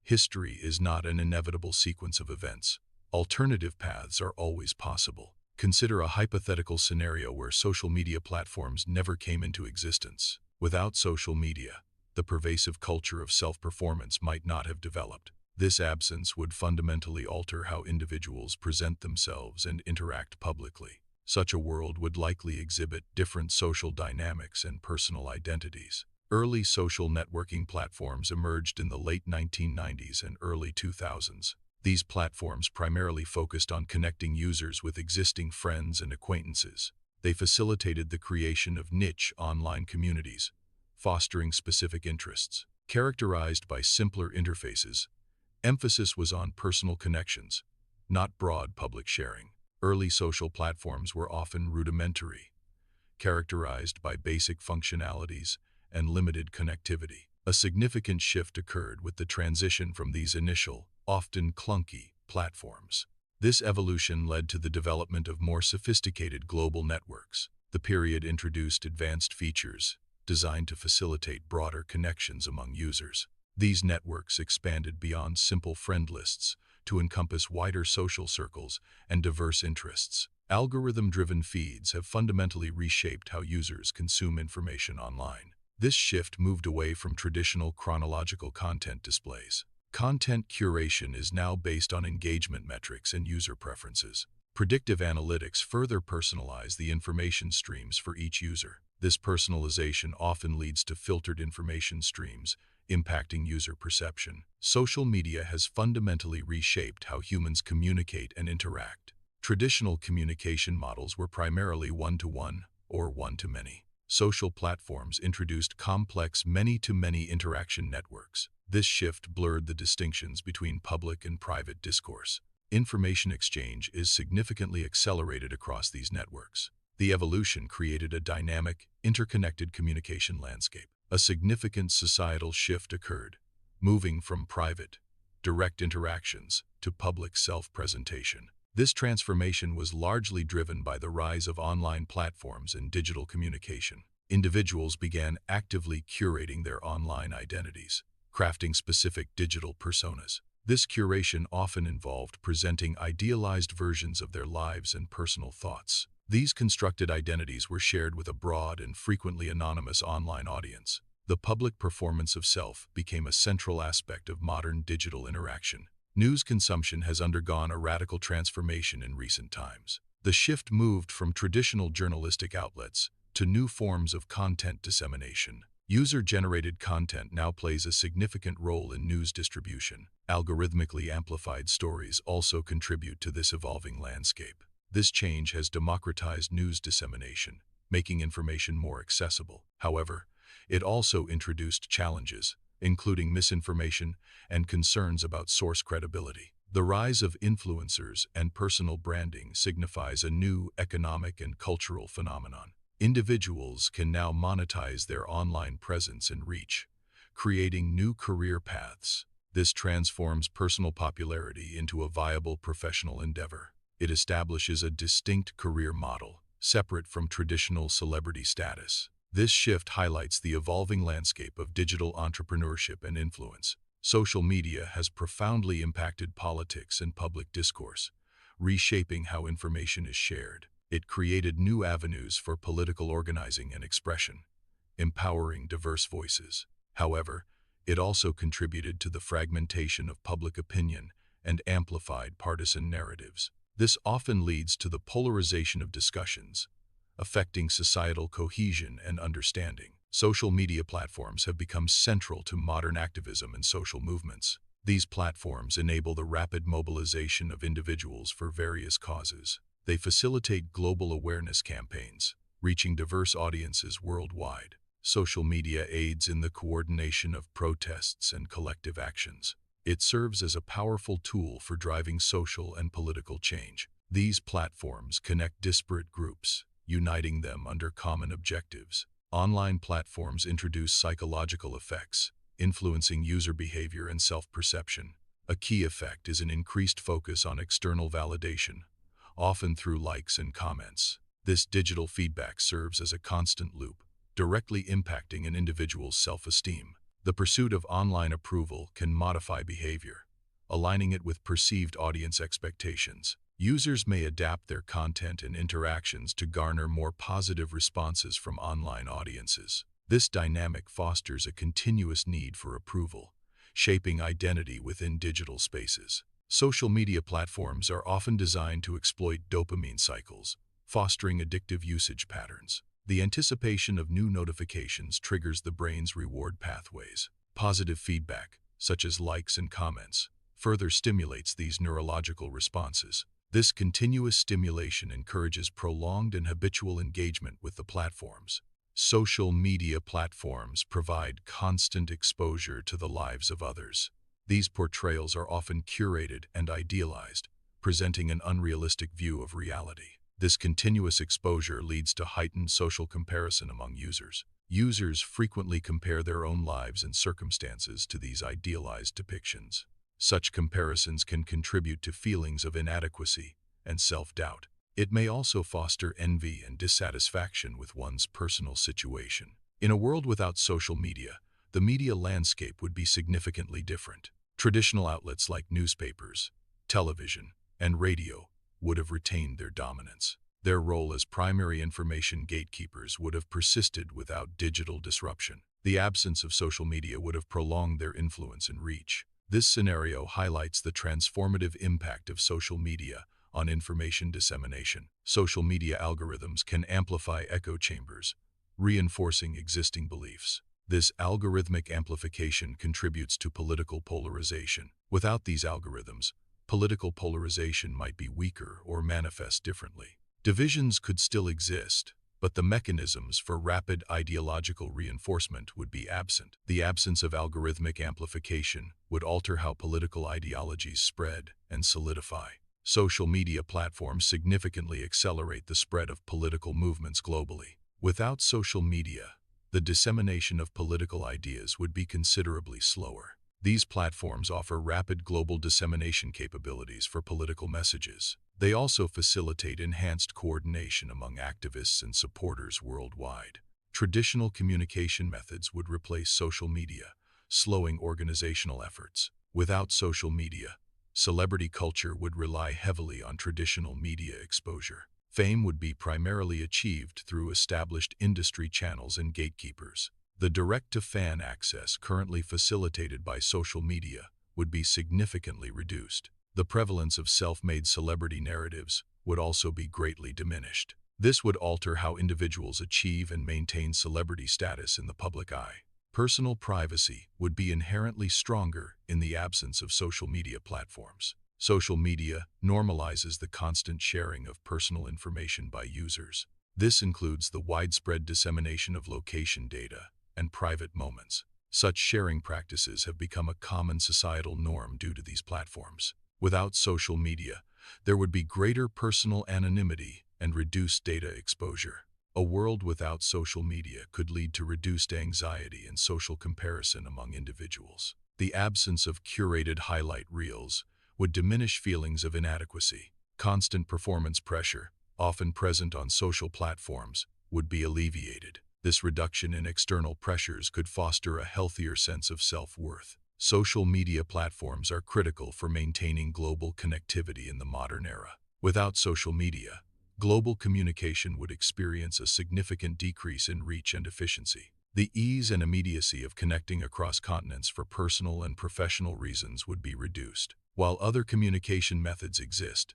History is not an inevitable sequence of events. Alternative paths are always possible. Consider a hypothetical scenario where social media platforms never came into existence. Without social media, the pervasive culture of self-performance might not have developed. This absence would fundamentally alter how individuals present themselves and interact publicly. Such a world would likely exhibit different social dynamics and personal identities. Early social networking platforms emerged in the late 1990s and early 2000s. These platforms primarily focused on connecting users with existing friends and acquaintances. They facilitated the creation of niche online communities, fostering specific interests. Characterized by simpler interfaces, emphasis was on personal connections, not broad public sharing. Early social platforms were often rudimentary, characterized by basic functionalities and limited connectivity. A significant shift occurred with the transition from these initial, often clunky, platforms. This evolution led to the development of more sophisticated global networks. The period introduced advanced features designed to facilitate broader connections among users. These networks expanded beyond simple friend lists to encompass wider social circles and diverse interests. Algorithm-driven feeds have fundamentally reshaped how users consume information online. This shift moved away from traditional chronological content displays. Content curation is now based on engagement metrics and user preferences. Predictive analytics further personalize the information streams for each user. This personalization often leads to filtered information streams, impacting user perception. Social media has fundamentally reshaped how humans communicate and interact. Traditional communication models were primarily one-to-one or one-to-many. Social platforms introduced complex many-to-many interaction networks. This shift blurred the distinctions between public and private discourse. Information exchange is significantly accelerated across these networks. The evolution created a dynamic, interconnected communication landscape. A significant societal shift occurred, moving from private, direct interactions to public self-presentation. This transformation was largely driven by the rise of online platforms and digital communication. Individuals began actively curating their online identities, crafting specific digital personas. This curation often involved presenting idealized versions of their lives and personal thoughts. These constructed identities were shared with a broad and frequently anonymous online audience. The public performance of self became a central aspect of modern digital interaction. News consumption has undergone a radical transformation in recent times. The shift moved from traditional journalistic outlets to new forms of content dissemination. User-generated content now plays a significant role in news distribution. Algorithmically amplified stories also contribute to this evolving landscape. This change has democratized news dissemination, making information more accessible. However, it also introduced challenges, including misinformation and concerns about source credibility. The rise of influencers and personal branding signifies a new economic and cultural phenomenon. Individuals can now monetize their online presence and reach, creating new career paths. This transforms personal popularity into a viable professional endeavor. It establishes a distinct career model, separate from traditional celebrity status. This shift highlights the evolving landscape of digital entrepreneurship and influence. Social media has profoundly impacted politics and public discourse, reshaping how information is shared. It created new avenues for political organizing and expression, empowering diverse voices. However, it also contributed to the fragmentation of public opinion and amplified partisan narratives. This often leads to the polarization of discussions, affecting societal cohesion and understanding. Social media platforms have become central to modern activism and social movements. These platforms enable the rapid mobilization of individuals for various causes. They facilitate global awareness campaigns, reaching diverse audiences worldwide. Social media aids in the coordination of protests and collective actions. It serves as a powerful tool for driving social and political change. These platforms connect disparate groups, uniting them under common objectives. Online platforms introduce psychological effects, influencing user behavior and self-perception. A key effect is an increased focus on external validation, often through likes and comments. This digital feedback serves as a constant loop, directly impacting an individual's self-esteem. The pursuit of online approval can modify behavior, aligning it with perceived audience expectations. Users may adapt their content and interactions to garner more positive responses from online audiences. This dynamic fosters a continuous need for approval, shaping identity within digital spaces. Social media platforms are often designed to exploit dopamine cycles, fostering addictive usage patterns. The anticipation of new notifications triggers the brain's reward pathways. Positive feedback, such as likes and comments, further stimulates these neurological responses. This continuous stimulation encourages prolonged and habitual engagement with the platforms. Social media platforms provide constant exposure to the lives of others. These portrayals are often curated and idealized, presenting an unrealistic view of reality. This continuous exposure leads to heightened social comparison among users. Users frequently compare their own lives and circumstances to these idealized depictions. Such comparisons can contribute to feelings of inadequacy and self-doubt. It may also foster envy and dissatisfaction with one's personal situation. In a world without social media, the media landscape would be significantly different. Traditional outlets like newspapers, television, and radio would have retained their dominance. Their role as primary information gatekeepers would have persisted without digital disruption. The absence of social media would have prolonged their influence and reach. This scenario highlights the transformative impact of social media on information dissemination. Social media algorithms can amplify echo chambers, reinforcing existing beliefs. This algorithmic amplification contributes to political polarization. Without these algorithms, political polarization might be weaker or manifest differently. Divisions could still exist, but the mechanisms for rapid ideological reinforcement would be absent. The absence of algorithmic amplification would alter how political ideologies spread and solidify. Social media platforms significantly accelerate the spread of political movements globally. Without social media, the dissemination of political ideas would be considerably slower. These platforms offer rapid global dissemination capabilities for political messages. They also facilitate enhanced coordination among activists and supporters worldwide. Traditional communication methods would replace social media, slowing organizational efforts. Without social media, celebrity culture would rely heavily on traditional media exposure. Fame would be primarily achieved through established industry channels and gatekeepers. The direct-to-fan access currently facilitated by social media would be significantly reduced. The prevalence of self-made celebrity narratives would also be greatly diminished. This would alter how individuals achieve and maintain celebrity status in the public eye. Personal privacy would be inherently stronger in the absence of social media platforms. Social media normalizes the constant sharing of personal information by users. This includes the widespread dissemination of location data and private moments. Such sharing practices have become a common societal norm due to these platforms. Without social media, there would be greater personal anonymity and reduced data exposure. A world without social media could lead to reduced anxiety and social comparison among individuals. The absence of curated highlight reels would diminish feelings of inadequacy. Constant performance pressure, often present on social platforms, would be alleviated. This reduction in external pressures could foster a healthier sense of self-worth. Social media platforms are critical for maintaining global connectivity in the modern era. Without social media, global communication would experience a significant decrease in reach and efficiency. The ease and immediacy of connecting across continents for personal and professional reasons would be reduced. While other communication methods exist,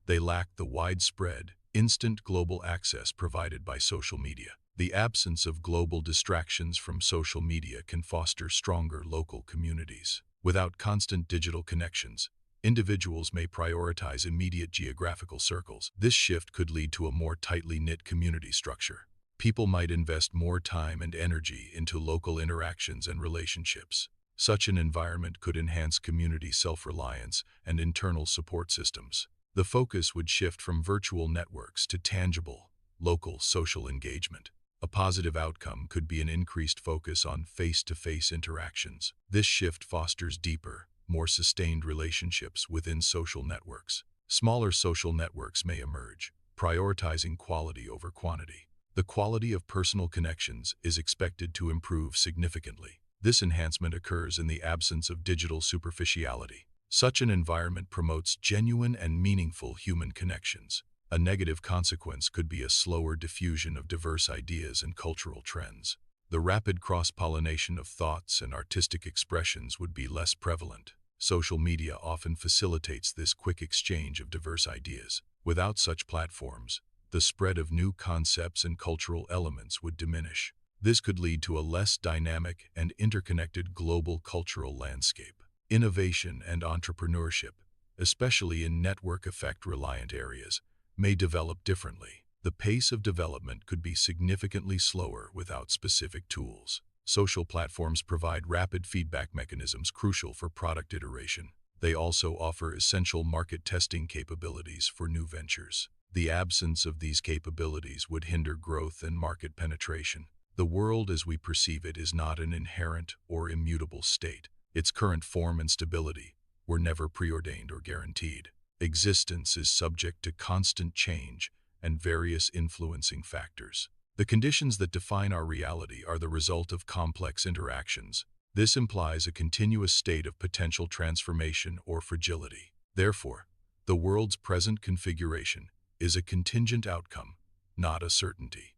they lack the widespread, instant global access provided by social media. The absence of global distractions from social media can foster stronger local communities. Without constant digital connections, individuals may prioritize immediate geographical circles. This shift could lead to a more tightly knit community structure. People might invest more time and energy into local interactions and relationships. Such an environment could enhance community self-reliance and internal support systems. The focus would shift from virtual networks to tangible, local social engagement. A positive outcome could be an increased focus on face-to-face interactions. This shift fosters deeper, more sustained relationships within social networks. Smaller social networks may emerge, prioritizing quality over quantity. The quality of personal connections is expected to improve significantly. This enhancement occurs in the absence of digital superficiality. Such an environment promotes genuine and meaningful human connections. A negative consequence could be a slower diffusion of diverse ideas and cultural trends. The rapid cross-pollination of thoughts and artistic expressions would be less prevalent. Social media often facilitates this quick exchange of diverse ideas. Without such platforms, the spread of new concepts and cultural elements would diminish. This could lead to a less dynamic and interconnected global cultural landscape. Innovation and entrepreneurship, especially in network effect-reliant areas, may develop differently. The pace of development could be significantly slower without specific tools. Social platforms provide rapid feedback mechanisms crucial for product iteration. They also offer essential market testing capabilities for new ventures. The absence of these capabilities would hinder growth and market penetration. The world as we perceive it is not an inherent or immutable state. Its current form and stability were never preordained or guaranteed. Existence is subject to constant change and various influencing factors. The conditions that define our reality are the result of complex interactions. This implies a continuous state of potential transformation or fragility. Therefore, the world's present configuration is a contingent outcome, not a certainty.